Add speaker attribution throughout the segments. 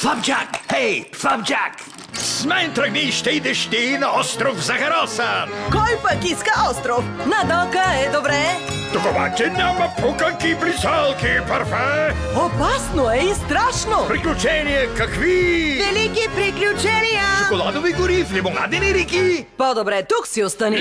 Speaker 1: Flapjack! Hej, Flapjack! С мен тръгни, ще идеш ти на остров Захаросан!
Speaker 2: Кой пък иска остров? Надока е добре.
Speaker 1: Тук обаче няма пуканки, блисалки, парфе!
Speaker 2: Опасно е и страшно.
Speaker 1: Приключения какви?
Speaker 2: Велики приключения.
Speaker 1: Шоколадови гори в лимонадени реки!
Speaker 2: По-добре тук си остани.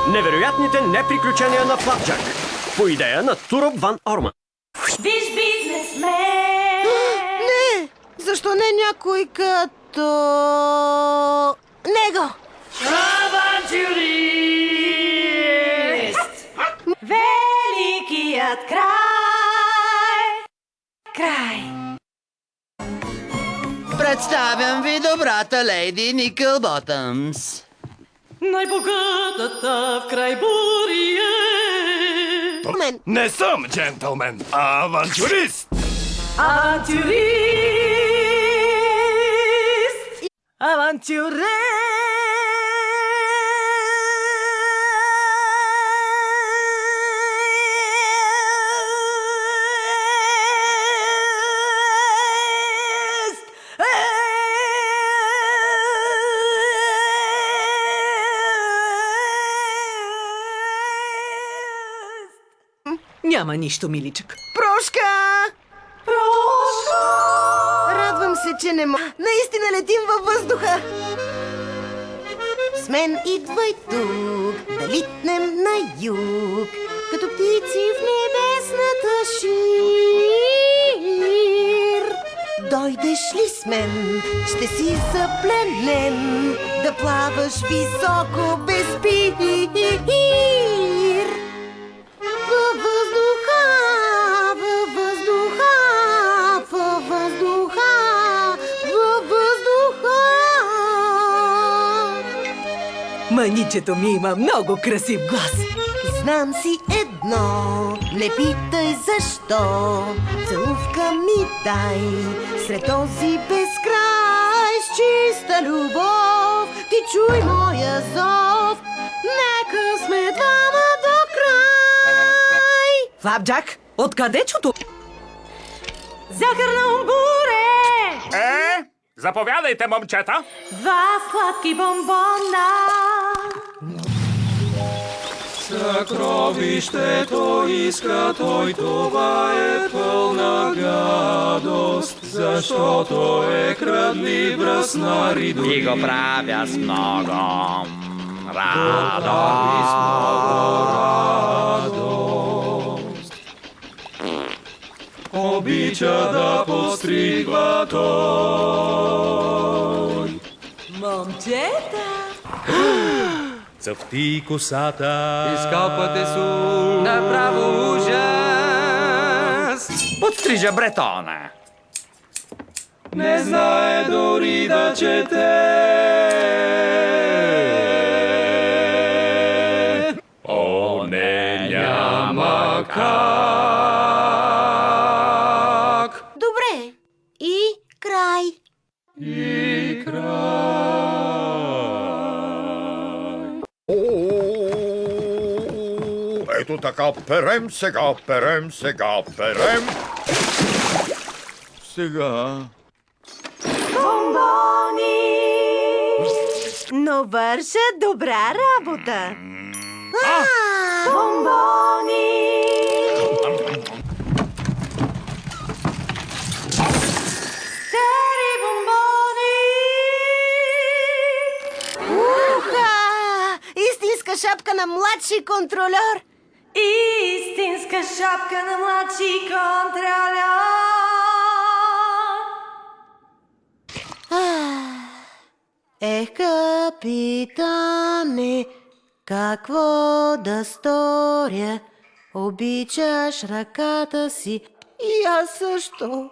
Speaker 3: Невероятните неприключения на Флапджак. По идея на Туроп Ван Орман.
Speaker 4: Виж бизнесмен!
Speaker 2: Не! Защо не някой като... него?
Speaker 4: Авантюрист! Великият край! Край!
Speaker 5: Представям ви добрата лейди Никълботъмс.
Speaker 4: Най-богатата в край бурие!
Speaker 2: Мен.
Speaker 1: Не съм джентълмен, а авантюрист!
Speaker 4: Авантюрист!
Speaker 2: Авантюре! Няма нищо, миличък. Прошка!
Speaker 4: Прошка!
Speaker 2: Радвам се, че не мога. Наистина летим във въздуха. С мен идвай тук, да литнем на юг, като птици в небесната шир. Дойдеш ли с мен, ще си запленем, да плаваш високо без пир. Във въздуха, във въздуха, във въздуха, във въздуха. Маничето ми има много красив глас. Знам си едно, не питай защо. Целувка ми дай, сред този безкрай с чиста любов. Ти чуй моя зов, нека сме двама до край. Флапджак, откъде чуто?
Speaker 4: Захарно буре!
Speaker 1: Заповядайте, момчета!
Speaker 4: Два сладки бомбона!
Speaker 6: Съкровището иска той, това е пълна гадост, защото е крадливост бръсна ридо.
Speaker 7: И го правя с много
Speaker 6: радост. Обича да подстригва той.
Speaker 2: Момчета!
Speaker 6: Цъфти косата,
Speaker 7: изкалпате су.
Speaker 6: направо ужас.
Speaker 7: Подстрижа бретона.
Speaker 6: Не знае дори да чете. О, не, няма как.
Speaker 2: Добре. И край.
Speaker 6: И край.
Speaker 1: Ето така, перем сега, перем сега, перем. Сега...
Speaker 4: Бомбони!
Speaker 2: Но върша добра работа.
Speaker 4: Бомбони! Стари бомбони!
Speaker 2: Уха! Истинска шапка на младши контрольор.
Speaker 4: Истинска шапка на младши контролер!
Speaker 2: Ех, капитане, какво да сторя? Обичаш ръката си и аз също.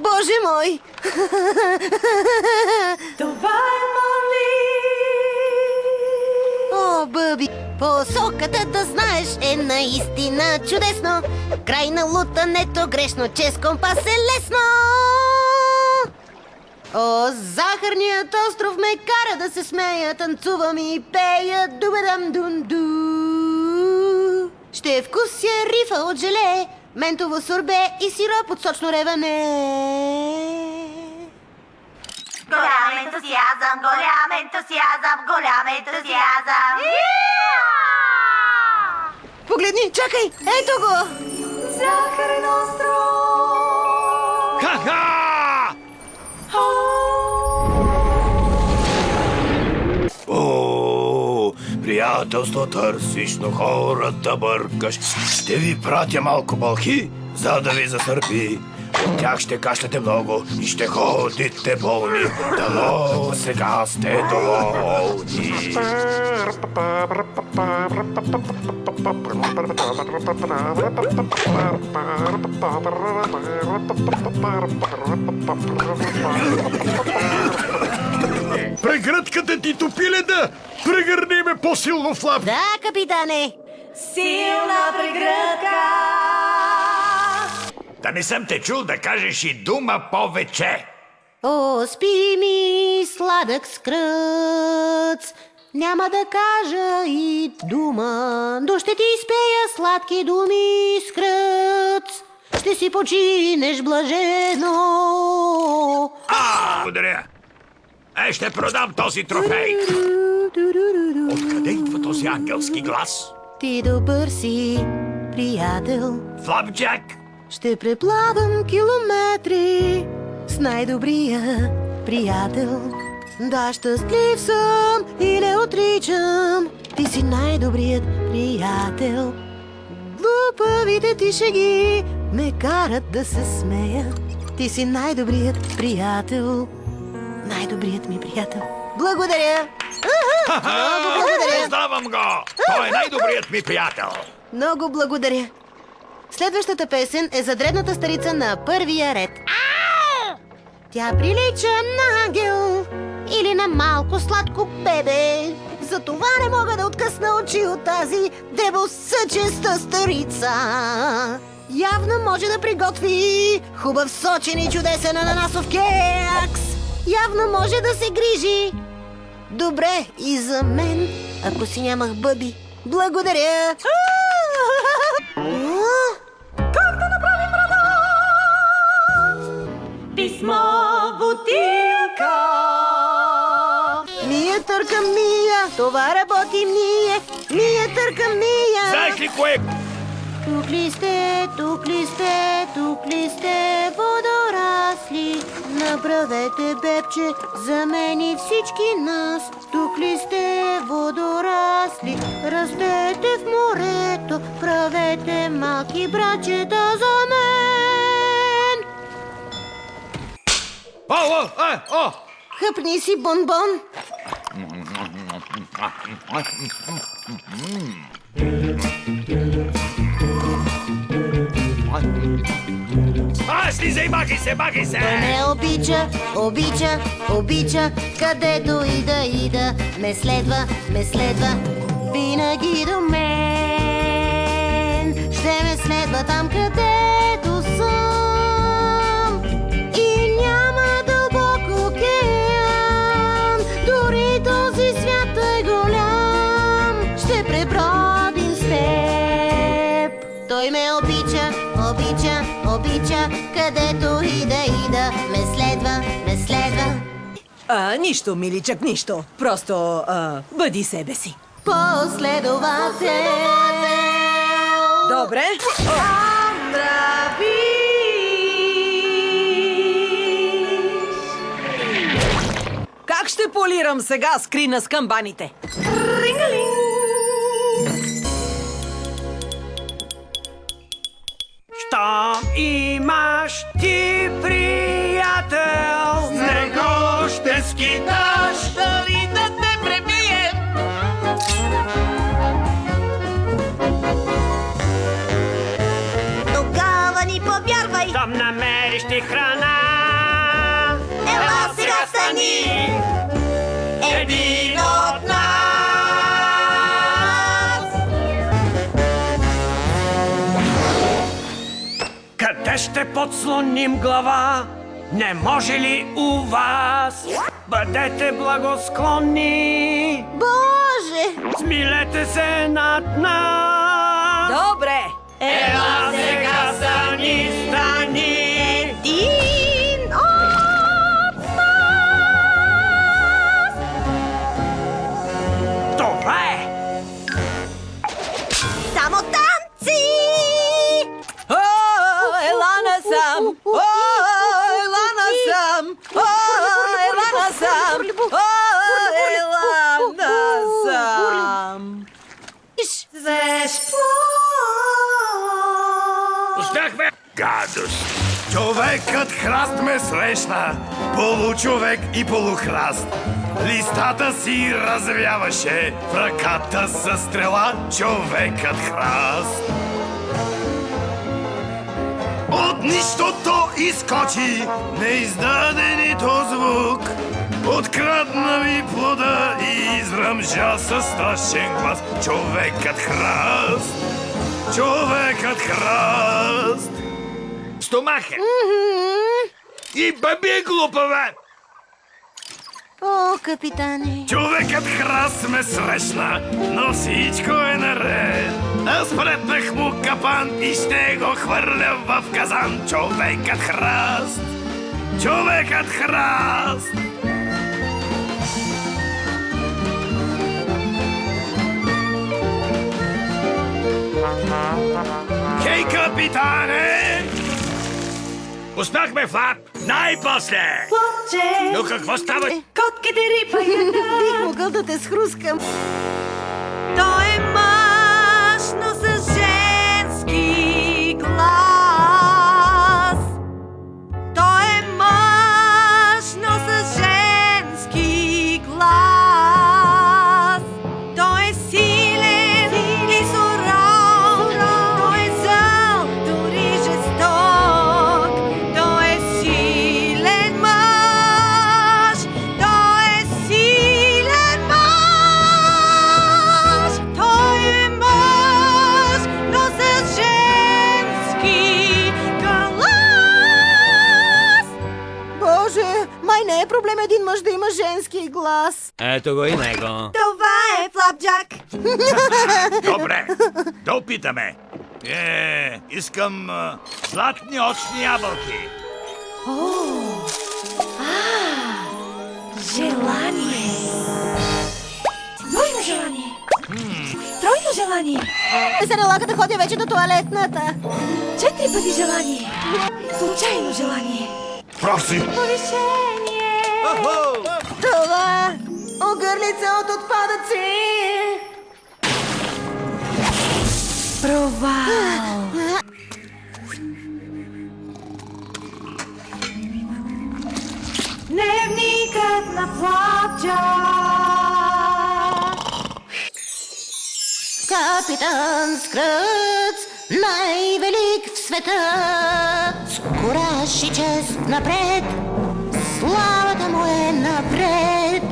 Speaker 2: Боже мой!
Speaker 4: Това е Моли!
Speaker 2: О, Бъби, посоката да знаеш е наистина чудесно. Край на лутането грешно, че с компас е лесно. О, захарният остров ме кара да се смея, танцувам и пея дубедам-дун-ду. Ще вкуся рифа от желе, ментово сорбе и сироп от сочно реване.
Speaker 4: Голям ентусиазъм, голям ентусиазъм, голям ентусиазъм.
Speaker 2: Погледни, чакай, ето го!
Speaker 4: Захарен остров.
Speaker 1: Ха-ха! О, приятелство търсиш, но хората бъркаш. Ще ви пратя малко бълхи, за да ви засърпи. От тях ще кашляте много и ще ходите болни. Дано сега сте доволни. Прегръдката ти топи леда! Прегърни ме по-силно, Флап!
Speaker 2: Да, капитане!
Speaker 4: Силна прегръдка.
Speaker 1: Да не съм те чул да кажеш и дума повече!
Speaker 2: О, спи ми, сладък скръц, няма да кажа и дума, но ще ти изпея сладки думи, скръц. Ще си починеш блажено.
Speaker 1: Благодаря! Ще продам този трофей! Откъде идва този ангелски глас?
Speaker 2: Ти добър си, приятел.
Speaker 1: Флапджак!
Speaker 2: Ще преплавам километри с най-добрия приятел. Да, щастлив съм и не отричам, ти си най-добрият приятел. Глупавите ти шеги ме карат да се смея. Ти си най-добрият приятел. Най-добрият ми приятел. Благодаря! Много благодаря!
Speaker 1: Познавам го! Той е най-добрият ми приятел!
Speaker 2: Много благодаря. Следващата песен е за дребната старица на първия ред. Тя прилича на ангел или на малко сладко бебе. Затова не мога да откъсна очи от тази дребосъчеста старица. Явно може да приготви хубав, сочен и чудесен ананасов кекс. Явно може да се грижи добре и за мен, ако си нямах бъби. Благодаря!
Speaker 4: Как да направим рана? Писмо бутилка.
Speaker 2: Мия търкам Мия, това работим ние. Мия търкам Мия.
Speaker 1: Знаеш ли кое?
Speaker 2: Тук ли сте, тук ли сте, тук ли сте, водорасли? Направете бебче за мен и всички нас. Тук ли сте, водорасли? Растете в морето, правете малки братчета за мен.
Speaker 1: О!
Speaker 2: Хъпни си, бонбон.
Speaker 1: Слизай, махай се!
Speaker 2: Той ме обича, обича, обича, където и да ида. Ме следва, винаги до мен. Ще ме следва там, където съм. И няма дълбок океан, дори този свят е голям. Ще пребродим с теб. Той ме обича, обича, обича, където и да ида. Ме следва.
Speaker 8: Нищо, миличък, нищо. Просто бъди себе си.
Speaker 2: Последовател.
Speaker 8: Добре? Как ще полирам сега скрина с камбаните?
Speaker 3: Щом имаш ти приятел,
Speaker 1: С него ще скиташ, дали да те пребие.
Speaker 4: Тогава ни повярвай.
Speaker 3: щом намериш ти храна,
Speaker 4: Ела сега стани
Speaker 1: Един от нас.
Speaker 3: къде ще подслоним глава? Не може ли у вас? Бъдете благосклонни,
Speaker 2: Боже!
Speaker 3: смилете се над нас.
Speaker 8: Добре.
Speaker 3: Ела сега
Speaker 8: насам! О, ела насам! О, ела насам! О, ела насам! Свеж плод!
Speaker 1: Успяхме! Гадост! Човекът храст ме срещна, получовек и полухраст. Листата си развяваше, в ръката със стрела човекът храст. От нищото изкочи, не издаде нито звук. Открадна ми плода и изръмжа със страшен глас. Човекът храст, човекът храст. Стомаха! И баби е глупава!
Speaker 2: О, капитане.
Speaker 1: Човекът храст ме срещна, но всичко е наред. Аз претнах му капан и ще го хвърля в казан. Човекът храст, човекът храст. Хей, капитане! Успяхме, Флап! Най-после!
Speaker 4: Плодче!
Speaker 1: Но какво става?
Speaker 4: Котките рипаят!
Speaker 2: Бих могъл да те схрускам.
Speaker 4: Той е мъж, но с женски глас. Той е мъж, но с женски глас. Той е силен и суров. Той е зъл, дори жесток. Той е силен мъж. Той е силен мъж. Той е мъж, но с женски глас.
Speaker 2: Боже, май не е проблем един мъж да има женски глас.
Speaker 3: Ето го и него.
Speaker 4: Това е Флапджак.
Speaker 1: Добре, да опитаме. Искам златни очни ябълки.
Speaker 4: Желание. Двойно желание. Тройно желание.
Speaker 2: Не се налага да ходя вече до туалетната.
Speaker 4: 4 пъти желание. Случайно желание.
Speaker 1: Проси.
Speaker 4: Повишение.
Speaker 2: Това огърлица от отпадъци.
Speaker 4: Провал. Дневникът на Флапджак.
Speaker 2: Капитан Скръц, най-велик в света, с кураж и чест напред, славата му е напред.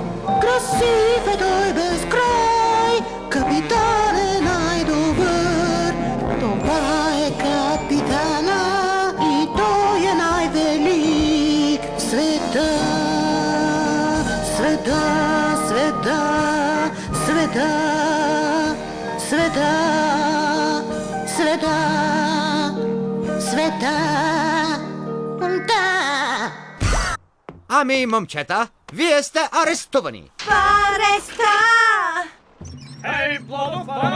Speaker 2: Красив е той без край, капитан е най-добър. Това е капитана и той е най-велик в света. Света, света, света. Света, света, света, да!
Speaker 5: Ами, момчета, вие сте арестувани.
Speaker 4: Ареста.
Speaker 6: Хей, плодовпада!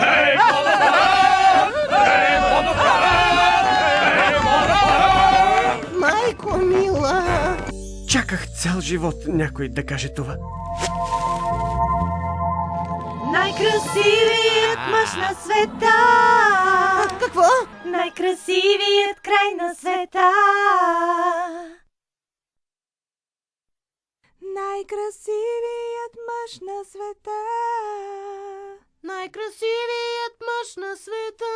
Speaker 6: Хей, плодовпада! Хей, плодовпада! Хей, плодовпада!
Speaker 2: Майко мила!
Speaker 3: Чаках цял живот някой да каже това.
Speaker 4: Най-красивият мъж на света.
Speaker 2: Какво?
Speaker 4: Най-красивият край на света. Най-красивият мъж на света.
Speaker 2: Най-красивият мъж на света.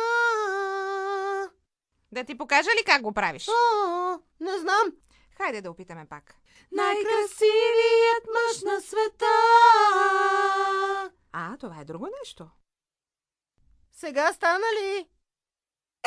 Speaker 9: Да ти покажа ли как го правиш?
Speaker 2: О, не знам.
Speaker 9: Хайде да опитаме пак.
Speaker 4: Най-красивият мъж на света.
Speaker 9: А, това е друго нещо.
Speaker 2: Сега стана ли?